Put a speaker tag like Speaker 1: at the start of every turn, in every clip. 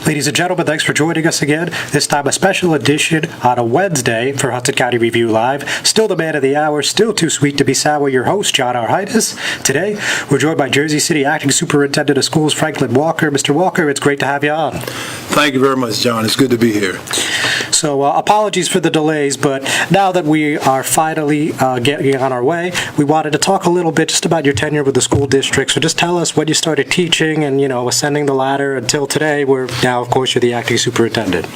Speaker 1: Ladies and gentlemen, thanks for joining us again. This time a special edition on a Wednesday for Hudson County Review Live. Still the man of the hour, still too sweet to be sour, your host, John Arhitis. Today, we're joined by Jersey City Acting Superintendent of Schools, Franklin Walker. Mr. Walker, it's great to have you on.
Speaker 2: Thank you very much, John. It's good to be here.
Speaker 1: So apologies for the delays, but now that we are finally getting on our way, we wanted to talk a little bit just about your tenure with the school district. So just tell us when you started teaching and, ascending the ladder until today, where now, of course, you're the acting superintendent.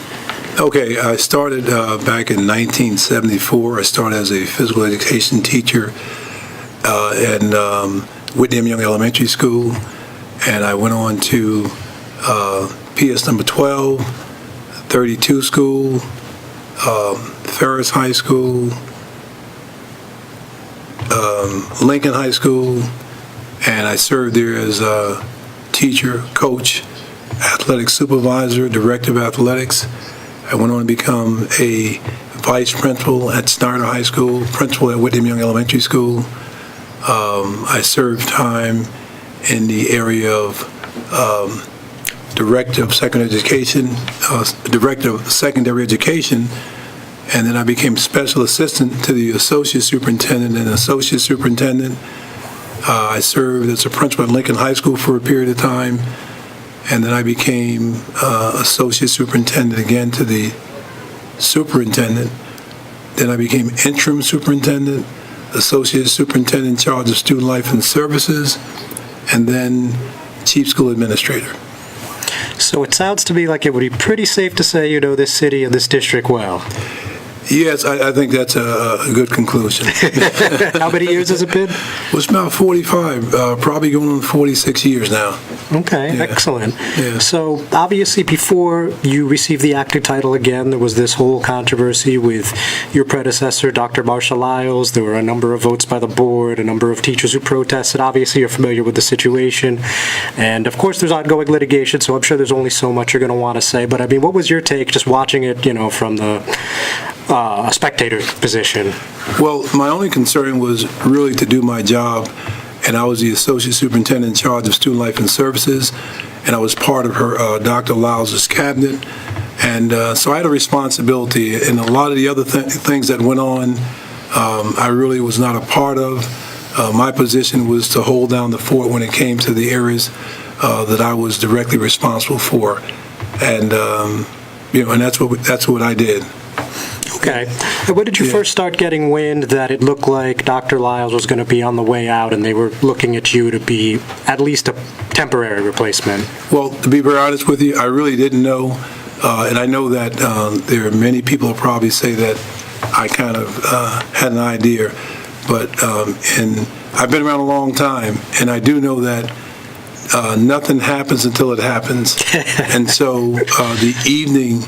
Speaker 2: Okay, I started back in 1974. I started as a physical education teacher in Whitney M. Young Elementary School, and I went on to PS number 12, 32 School, Ferris High School, Lincoln High School, and I served there as a teacher, coach, athletic supervisor, director of athletics. I went on to become a vice principal at Snyder High School, principal at Whitney Young Elementary School. I served time in the area of director of secondary education, and then I became special assistant to the associate superintendent and associate superintendent. I served as a principal at Lincoln High School for a period of time, and then I became associate superintendent again to the superintendent. Then I became interim superintendent, associate superintendent in charge of student life and services, and then chief school administrator.
Speaker 1: So it sounds to me like it would be pretty safe to say you know this city and this district well.
Speaker 2: Yes, I think that's a good conclusion.
Speaker 1: How many years has it been?
Speaker 2: Well, it's about 45, probably going on 46 years now.
Speaker 1: Okay, yeah. Excellent.
Speaker 2: Yeah.
Speaker 1: So obviously before you received the acting title again, there was this whole controversy with your predecessor, Dr. Marcia Lyles. There were a number of votes by the board, a number of teachers who protested. Obviously you're familiar with the situation. And of course there's ongoing litigation, so I'm sure there's only so much you're going to want to say. But I mean, what was your take just watching it, from the a spectator position?
Speaker 2: Well, my only concern was really to do my job, and I was the associate superintendent in charge of student life and services, and I was part of her Dr. Lyles' cabinet, and so I had a responsibility, and a lot of the other things that went on, I really was not a part of. My position was to hold down the fort when it came to the areas that I was directly responsible for, and and that's what I did.
Speaker 1: Okay. And when did you first start getting wind that it looked like Dr. Lyles was going to be on the way out and they were looking at you to be at least a temporary replacement?
Speaker 2: Well, to be very honest with you, I really didn't know. And I know that there are many people who probably say that I kind of had an idea. But and I've been around a long time, and I do know that nothing happens until it happens. And so the evening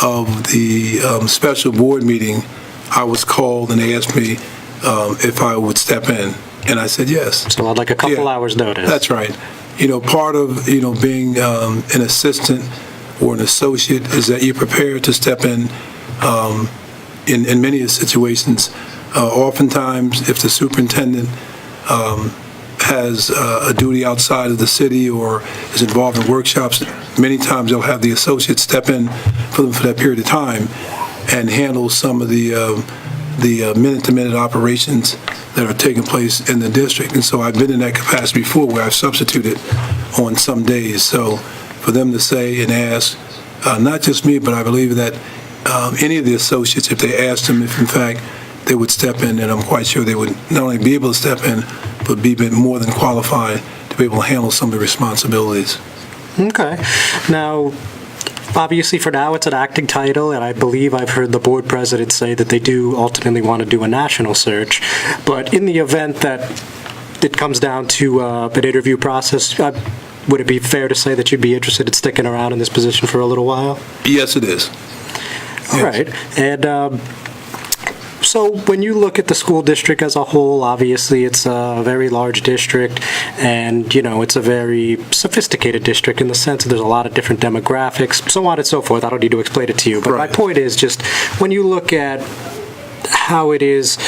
Speaker 2: of the special board meeting, I was called and they asked me if I would step in, and I said yes.
Speaker 1: So I'd like a couple hours notice.
Speaker 2: That's right. Part of being an assistant or an associate is that you're prepared to step in many situations. Oftentimes, if the superintendent has a duty outside of the city or is involved in workshops, many times they'll have the associate step in for them for that period of time and handle some of the minute-to-minute operations that are taking place in the district. And so I've been in that capacity before where I've substituted on some days. So for them to say and ask, not just me, but I believe that any of the associates, if they asked them if in fact they would step in, and I'm quite sure they would not only be able to step in, but be more than qualified to be able to handle some of the responsibilities.
Speaker 1: Okay. Now, obviously for now it's an acting title, and I believe I've heard the board president say that they do ultimately want to do a national search. But in the event that it comes down to an interview process, would it be fair to say that you'd be interested in sticking around in this position for a little while?
Speaker 2: Yes, it is.
Speaker 1: All right. And so when you look at the school district as a whole, obviously it's a very large district, and it's a very sophisticated district in the sense that there's a lot of different demographics, so on and so forth. I don't need to explain it to you, but right. My point is just when you look at how it is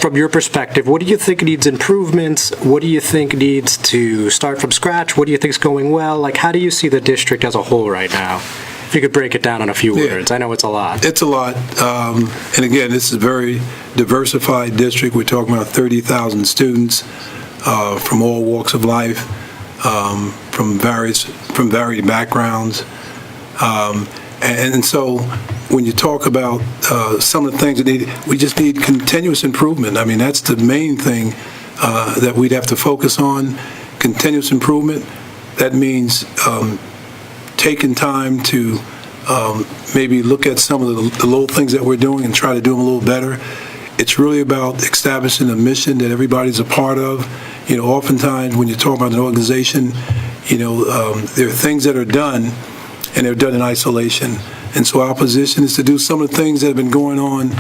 Speaker 1: from your perspective, what do you think needs improvements? What do you think needs to start from scratch? What do you think is going well? Like, how do you see the district as a whole right now? If you could break it down in a few words. I know it's a lot.
Speaker 2: It's a lot. And again, this is a very diversified district. We're talking about 30,000 students from all walks of life, from varied backgrounds. And so when you talk about some of the things that we just need continuous improvement. I mean, that's the main thing that we'd have to focus on, continuous improvement. That means taking time to maybe look at some of the little things that we're doing and try to do them a little better. It's really about establishing a mission that everybody's a part of. You know, oftentimes when you talk about an organization, you know, there are things that are done, and they're done in isolation. And so our position is to do some of the things that have been going on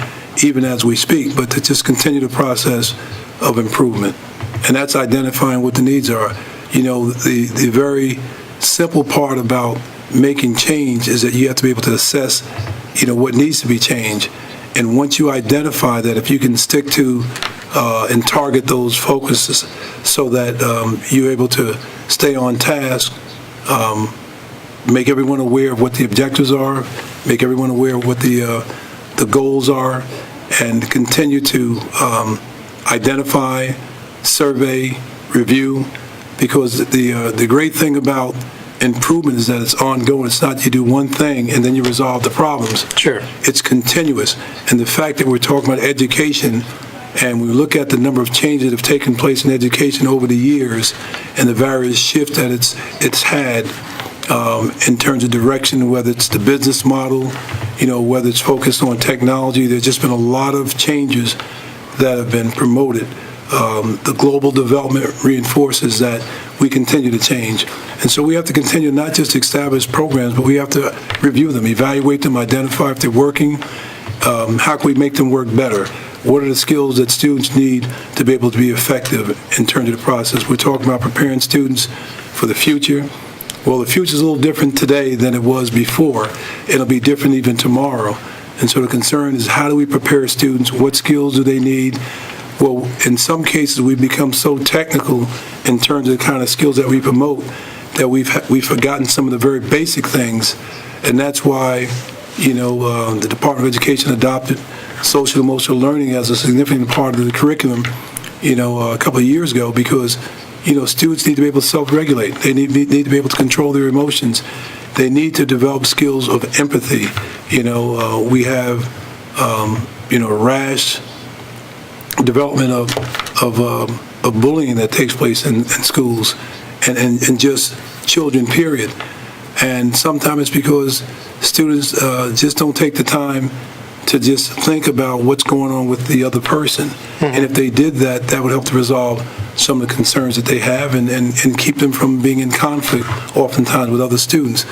Speaker 2: even as we speak, but to just continue the process of improvement. And that's identifying what the needs are. You know, the very simple part about making change is that you have to be able to assess, you know, what needs to be changed. And once you identify that, if you can stick to and target those focuses so that you're able to stay on task, make everyone aware of what the objectives are, make everyone aware of what the goals are, and continue to identify, survey, review, because the great thing about improvement is that it's ongoing. It's not you do one thing and then you resolve the problems.
Speaker 1: Sure.
Speaker 2: It's continuous. And the fact that we're talking about education, and we look at the number of changes that have taken place in education over the years and the various shifts that it's had in terms of direction, whether it's the business model, you know, whether it's focused on technology, there's just been a lot of changes that have been promoted. The global development reinforces that we continue to change. And so we have to continue not just to establish programs, but we have to review them, evaluate them, identify if they're working, how can we make them work better? What are the skills that students need to be able to be effective in terms of the process? We're talking about preparing students for the future. Well, the future is a little different today than it was before. It'll be different even tomorrow. And so the concern is, how do we prepare students? What skills do they need? Well, in some cases, we've become so technical in terms of the kind of skills that we promote that we've forgotten some of the very basic things. And that's why, you know, the Department of Education adopted social emotional learning as a significant part of the curriculum, you know, a couple of years ago, because, you know, students need to be able to self-regulate. They need to be able to control their emotions. They need to develop skills of empathy. You know, we have, you know, rash development of bullying that takes place in schools and just children, period. And sometimes it's because students just don't take the time to just think about what's going on with the other person. Mm-hmm. And if they did that, that would help to resolve some of the concerns that they have and keep them from being in conflict oftentimes with other students.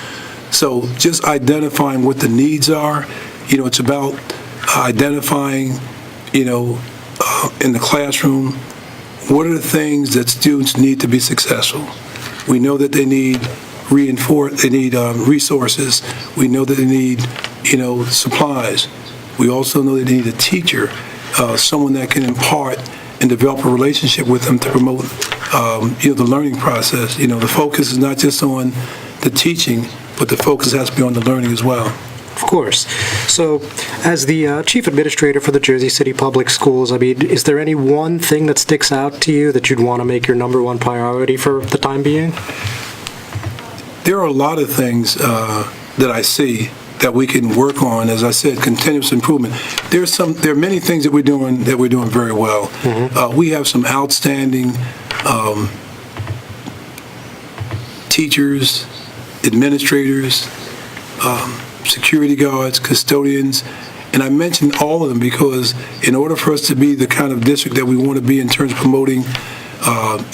Speaker 2: So just identifying what the needs are, you know, it's about identifying, you know, in the classroom, what are the things that students need to be successful? We know that they need resources. We know that they need, you know, supplies. We also know that they need a teacher, someone that can impart and develop a relationship with them to promote, you know, the learning process. You know, the focus is not just on the teaching, but the focus has to be on the learning as well.
Speaker 1: Of course. So, as the Chief Administrator for the Jersey City Public Schools, I mean, is there any one thing that sticks out to you that you'd want to make your number one priority for the time being?
Speaker 2: There are a lot of things that I see that we can work on. As I said, continuous improvement. There are many things that we're doing very well. Mm-hmm. We have some outstanding teachers, administrators, security guards, custodians, and I mentioned all of them because in order for us to be the kind of district that we want to be in terms of promoting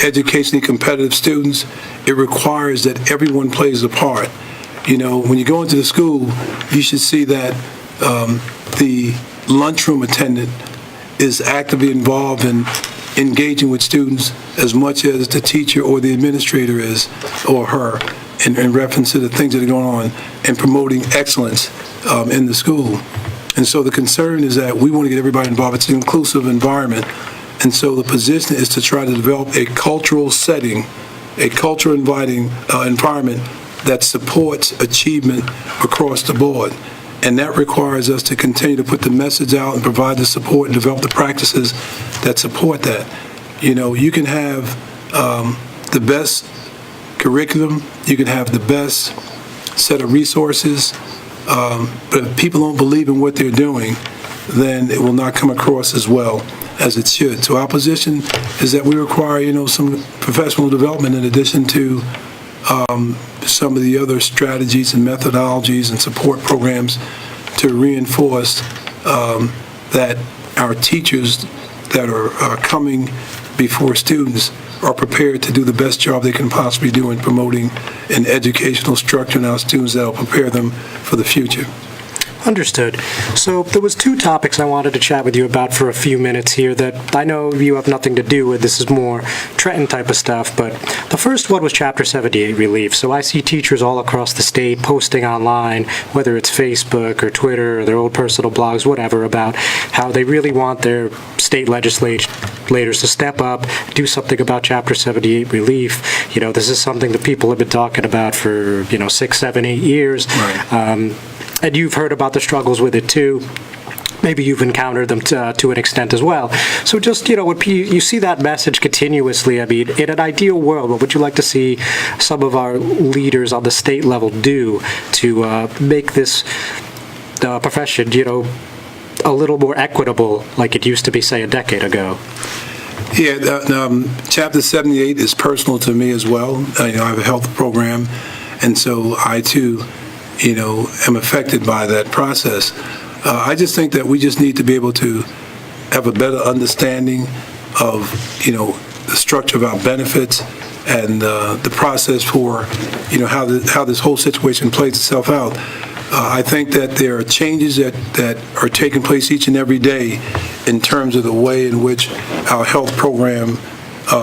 Speaker 2: educationally competitive students, it requires that everyone plays a part. You know, when you go into the school, you should see that the lunchroom attendant is actively involved in engaging with students as much as the teacher or the administrator is, or her, in reference to the things that are going on and promoting excellence in the school. And so the concern is that we want to get everybody involved. It's an inclusive environment. And so the position is to try to develop a cultural setting, a culture inviting environment that supports achievement across the board. And that requires us to continue to put the message out and provide the support and develop the practices that support that. You know, you can have the best curriculum, you can have the best set of resources, but if people don't believe in what they're doing, then it will not come across as well as it should. So our position is that we require, you know, some professional development in addition to some of the other strategies and methodologies and support programs to reinforce that our teachers that are coming before students are prepared to do the best job they can possibly do in promoting an educational structure in our students that will prepare them for the future.
Speaker 1: Understood. So there was two topics I wanted to chat with you about for a few minutes here that I know you have nothing to do with. This is more Trenton type of stuff, but the first one was Chapter 78 relief. So I see teachers all across the state posting online, whether it's Facebook or Twitter or their old personal blogs, whatever, about how they really want their state legislators to step up, do something about Chapter 78 relief. You know, this is something that people have been talking about for, 6, 7, 8 years.
Speaker 2: Right.
Speaker 1: And you've heard about the struggles with it too. Maybe you've encountered them to an extent as well. So just, when you see that message continuously, I mean, in an ideal world, what would you like to see some of our leaders on the state level do to make this profession, a little more equitable like it used to be, say, a decade ago?
Speaker 2: Yeah, Chapter 78 is personal to me as well. I have a health program, and so I too am affected by that process. I just think that we just need to be able to have a better understanding of, the structure of our benefits and the process for, how this whole situation plays itself out. I think that there are changes that are taking place each and every day in terms of the way in which our health program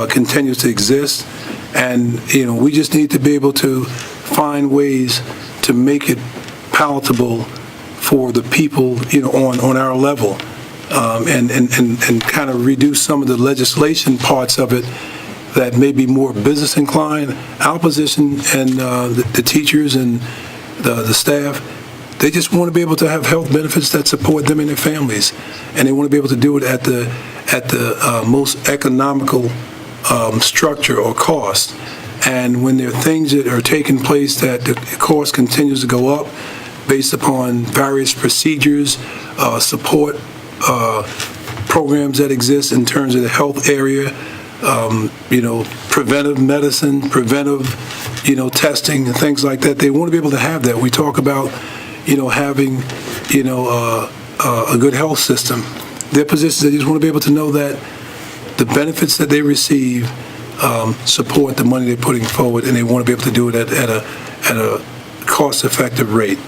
Speaker 2: continues to exist. And, we just need to be able to find ways to make it palatable for the people, on our level, and kind of reduce some of the legislation parts of it that may be more business inclined. Our position and the teachers and the staff, they just want to be able to have health benefits that support them and their families, and they want to be able to do it at the most economical structure or cost. And when there are things that are taking place that the cost continues to go up based upon various procedures, support programs that exist in terms of the health area, preventive medicine, preventive, testing and things like that, they want to be able to have that. We talk about, having, a good health system. Their positions, they just want to be able to know that the benefits that they receive support the money they're putting forward, and they want to be able to do it at a cost-effective rate.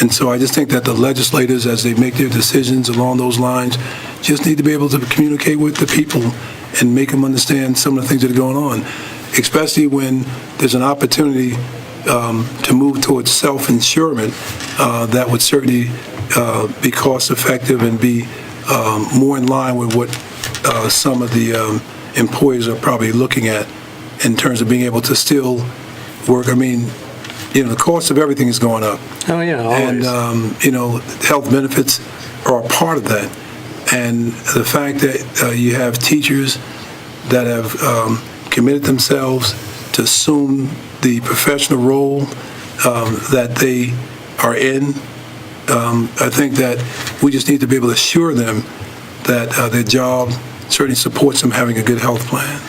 Speaker 2: And so I just think that the legislators, as they make their decisions along those lines, just need to be able to communicate with the people and make them understand some of the things that are going on, especially when there's an opportunity to move towards self-insurement that would certainly be cost-effective and be more in line with what some of the employers are probably looking at in terms of being able to still work. I mean, the cost of everything is going up.
Speaker 1: Oh, yeah, always.
Speaker 2: And, health benefits are a part of that. And the fact that you have teachers that have committed themselves to assume the professional role that they are in, I think that we just need to be able to assure them that their job certainly supports them having a good health plan.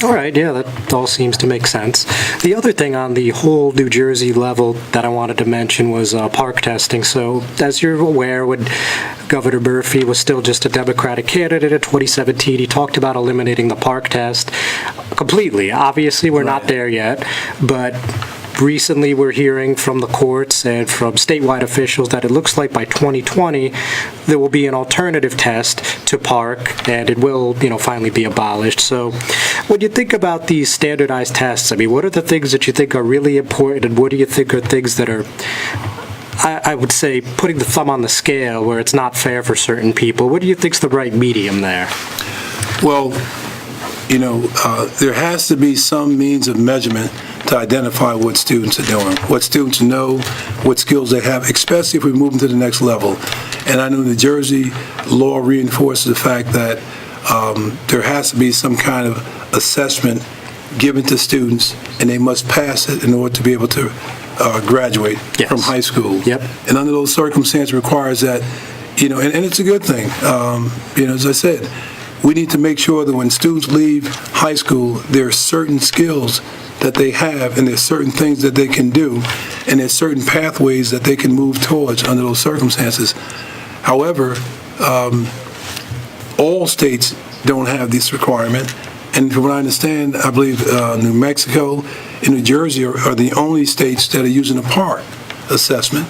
Speaker 1: All right, yeah, that all seems to make sense. The other thing on the whole New Jersey level that I wanted to mention was PARCC testing. So, as you're aware, when Governor Murphy was still just a Democratic candidate in 2017, he talked about eliminating the PARCC test completely. Obviously, we're not there yet, but recently we're hearing from the courts and from statewide officials that it looks like by 2020 there will be an alternative test to PARCC, and it will, finally be abolished. So when you think about these standardized tests, I mean, what are the things that you think are really important, and what do you think are things that are I would say, putting the thumb on the scale where it's not fair for certain people. What do you think's the right medium there?
Speaker 2: Well, there has to be some means of measurement to identify what students are doing, what students know, what skills they have, especially if we move them to the next level. And I know New Jersey law reinforces the fact that there has to be some kind of assessment given to students, and they must pass it in order to be able to graduate from high school.
Speaker 1: Yep.
Speaker 2: And under those circumstances requires that, and it's a good thing. As I said, we need to make sure that when students leave high school, there are certain skills that they have, and there's certain things that they can do, and there's certain pathways that they can move towards under those circumstances. However, all states don't have this requirement, and from what I understand, I believe New Mexico and New Jersey are the only states that are using a PARCC assessment.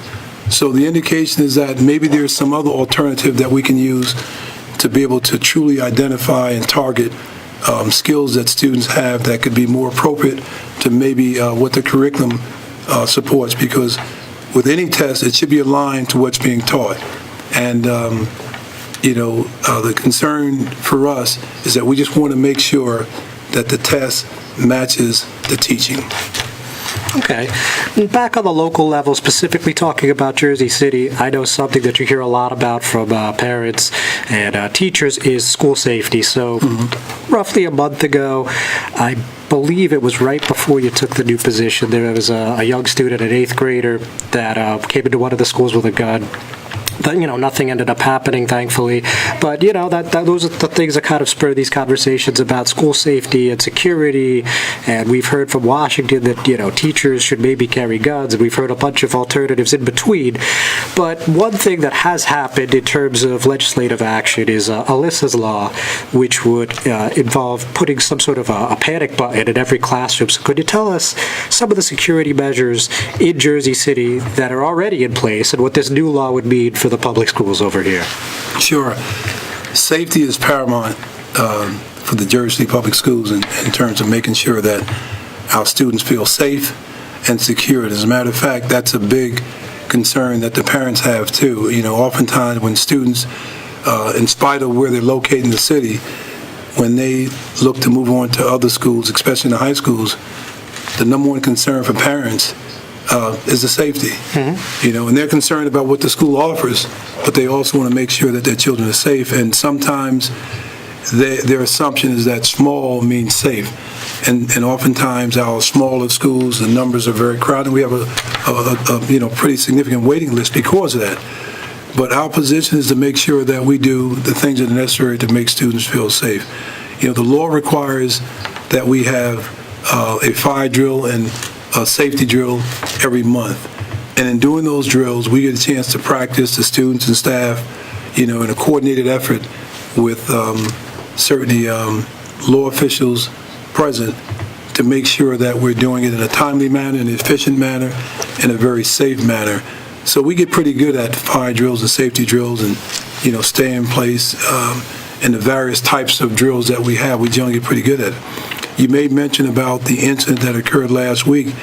Speaker 2: So the indication is that maybe there's some other alternative that we can use to be able to truly identify and target skills that students have that could be more appropriate to maybe what the curriculum supports, because with any test, it should be aligned to what's being taught. And, the concern for us is that we just want to make sure that the test matches the teaching.
Speaker 1: Okay. And back on the local level, specifically talking about Jersey City, I know something that you hear a lot about from parents and teachers is school safety. So roughly a month ago, I believe it was right before you took the new position, there was a young student, an 8th grader, that came into one of the schools with a gun. But, nothing ended up happening, thankfully. But, those are the things that kind of spur these conversations about school safety and security. And we've heard from Washington that, teachers should maybe carry guns. And we've heard a bunch of alternatives in between. But one thing that has happened in terms of legislative action is Alyssa's law, which would involve putting some sort of a panic button in every classroom. So could you tell us some of the security measures in Jersey City that are already in place and what this new law would mean for the public schools over here?
Speaker 2: Sure. Safety is paramount for the Jersey City Public Schools in terms of making sure that our students feel safe and secure. As a matter of fact, that's a big concern that the parents have too. Oftentimes when students, in spite of where they're located in the city, when they look to move on to other schools, especially in the high schools, the number one concern for parents is the safety. And they're concerned about what the school offers, but they also want to make sure that their children are safe. And sometimes their assumption is that small means safe. And oftentimes our smaller schools, the numbers are very crowded. We have a pretty significant waiting list because of that. But our position is to make sure that we do the things that are necessary to make students feel safe. The law requires that we have a fire drill and a safety drill every month. And in doing those drills, we get a chance to practice, the students and staff, in a coordinated effort with certainly law officials present to make sure that we're doing it in a timely manner, an efficient manner, and a very safe manner. So we get pretty good at fire drills and safety drills and, stay in place and the various types of drills that we have. We generally get pretty good at it. You made mention about the incident that occurred last week,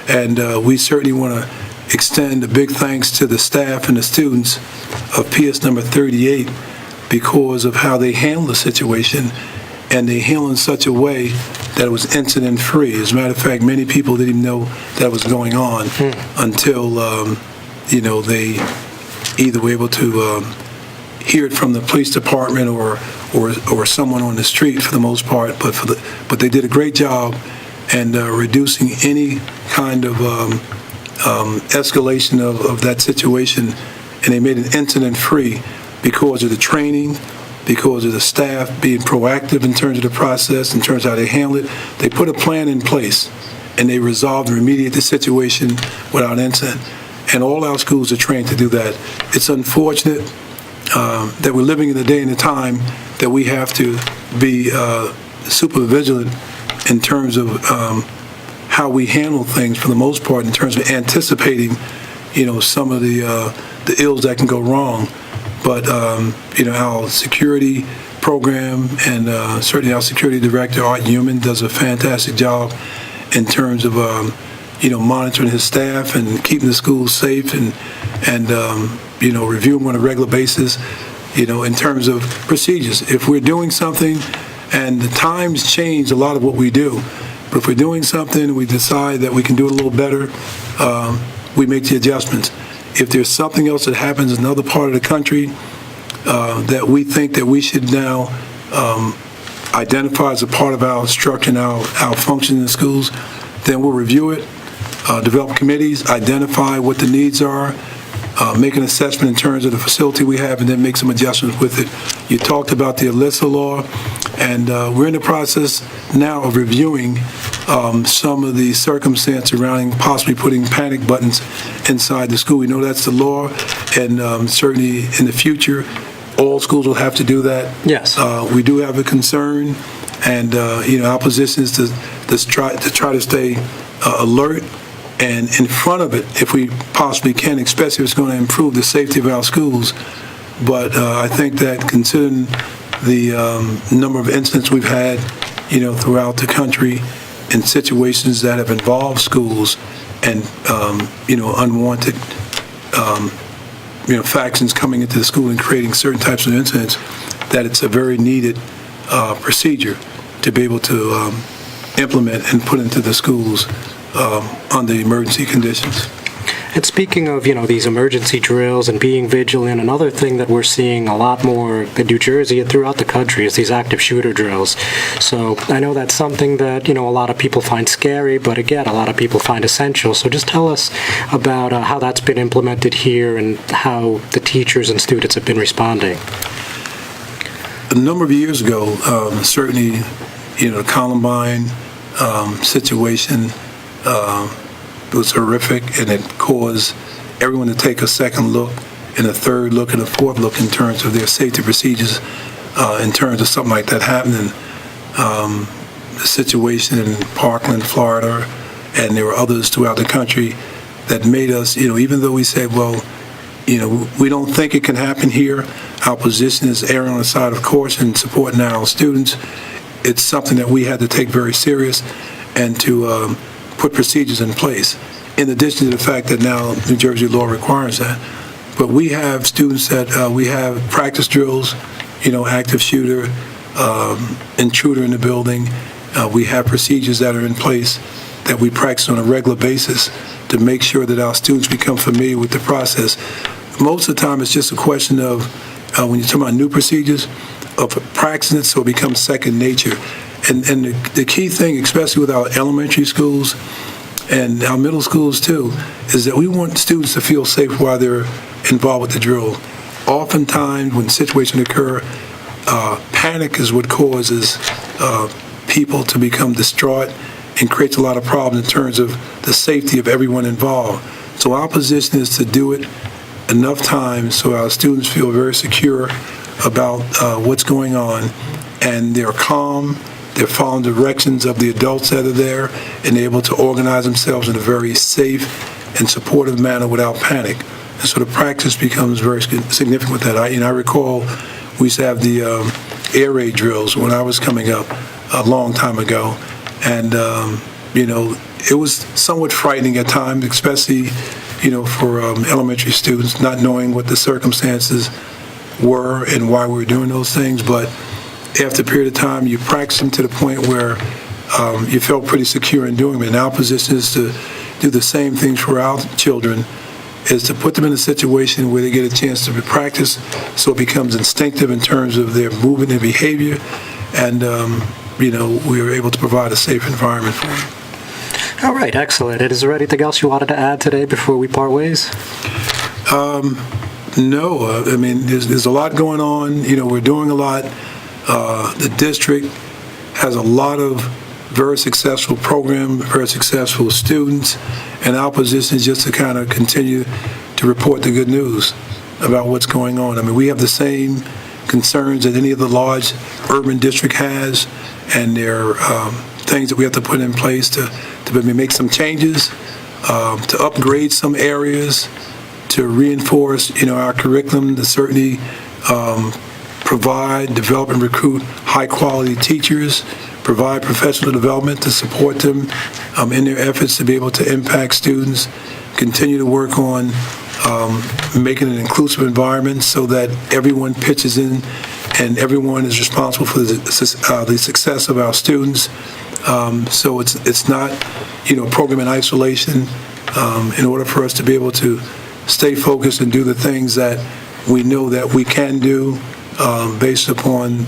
Speaker 2: and we certainly want to extend a big thanks to the staff and the students of PS number 38 because of how they handled the situation, and they handled in such a way that it was incident-free. As a matter of fact, many people didn't even know that was going on until, they either were able to hear it from the police department or someone on the street for the most part, but they did a great job in reducing any kind of escalation of that situation, and they made it incident-free because of the training, because of the staff being proactive in terms of the process, in terms of how they handle it. They put a plan in place, and they resolved and remediated the situation without incident. And all our schools are trained to do that. It's unfortunate that we're living in a day and a time that we have to be super vigilant in terms of how we handle things for the most part, in terms of anticipating, some of the ills that can go wrong. But, our security program and certainly our security director, Art Newman, does a fantastic job in terms of monitoring his staff and keeping the schools safe and reviewing on a regular basis, in terms of procedures. If we're doing something, and the times change a lot of what we do, but if we're doing something and we decide that we can do it a little better, we make the adjustments. If there's something else that happens in another part of the country that we think that we should now identify as a part of our structure and our function in the schools, then we'll review it, develop committees, identify what the needs are, make an assessment in terms of the facility we have, and then make some adjustments with it. You talked about the ELISA law, and we're in the process now of reviewing some of the circumstance surrounding possibly putting panic buttons inside the school. We know that's the law, and certainly in the future, all schools will have to do that.
Speaker 1: Yes.
Speaker 2: We do have a concern, and our position is to try to stay alert and in front of it if we possibly can, especially if it's going to improve the safety of our schools. But I think that considering the number of incidents we've had, throughout the country in situations that have involved schools and, unwanted, factions coming into the school and creating certain types of incidents, that it's a very needed procedure to be able to implement and put into the schools under emergency conditions.
Speaker 1: And speaking of, these emergency drills and being vigilant, another thing that we're seeing a lot more in New Jersey and throughout the country is these active shooter drills. So I know that's something that, a lot of people find scary, but again, a lot of people find essential. So just tell us about how that's been implemented here and how the teachers and students have been responding.
Speaker 2: A number of years ago, certainly, the Columbine situation was horrific, and it caused everyone to take a second look and a third look and a fourth look in terms of their safety procedures in terms of something like that happening. The situation in Parkland, Florida, and there were others throughout the country that made us, even though we said, well, we don't think it can happen here, our position is erring on the side of caution, supporting our students. It's something that we had to take very serious and to put procedures in place, in addition to the fact that now New Jersey law requires that. But we have students that we have practice drills, active shooter, intruder in the building. We have procedures that are in place that we practice on a regular basis to make sure that our students become familiar with the process. Most of the time, it's just a question of, when you're talking about new procedures, of practicing it so it becomes second nature. And the key thing, especially with our elementary schools and our middle schools too, is that we want students to feel safe while they're involved with the drill. Oftentimes, when situations occur, panic is what causes people to become distraught and creates a lot of problems in terms of the safety of everyone involved. So our position is to do it enough times so our students feel very secure about what's going on, and they're calm, they're following directions of the adults that are there, and they're able to organize themselves in a very safe and supportive manner without panic. And so the practice becomes very significant with that. I recall we used to have the air raid drills when I was coming up a long time ago, and it was somewhat frightening at times, especially for elementary students, not knowing what the circumstances were and why we were doing those things. But after a period of time, you practice them to the point where you felt pretty secure in doing them. And our position is to do the same things for our children, is to put them in a situation where they get a chance to practice so it becomes instinctive in terms of their movement and behavior, and we are able to provide a safe environment for them.
Speaker 1: All right, excellent. And is there anything else you wanted to add today before we part ways?
Speaker 2: No, there's a lot going on. We're doing a lot. The district has a lot of very successful programs, very successful students, and our position is just to kind of continue to report the good news about what's going on. We have the same concerns that any of the large urban district has, and there are things that we have to put in place to maybe make some changes, to upgrade some areas, to reinforce, our curriculum, to certainly provide, develop, and recruit high-quality teachers, provide professional development to support them in their efforts to be able to impact students, continue to work on making an inclusive environment so that everyone pitches in and everyone is responsible for the success of our students. So it's not, program in isolation. In order for us to be able to stay focused and do the things that we know that we can do based upon,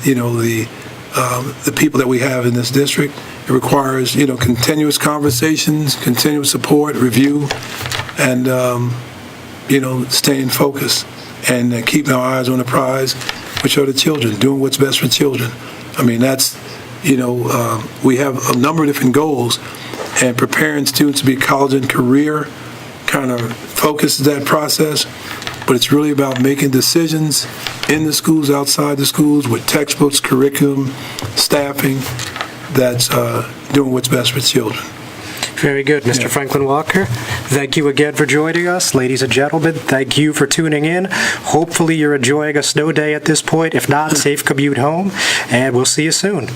Speaker 2: the people that we have in this district, it requires, continuous conversations, continuous support, review, and, staying focused and keeping our eyes on the prize, which are the children, doing what's best for children. I mean, that's, we have a number of different goals, and preparing students to be college and career kind of focuses that process, but it's really about making decisions in the schools, outside the schools, with textbooks, curriculum, staffing, that's doing what's best for children.
Speaker 1: Very good, Mr. Franklin Walker. Thank you again for joining us. Ladies and gentlemen, thank you for tuning in. Hopefully you're enjoying a snow day at this point. If not, safe commute home, and we'll see you soon.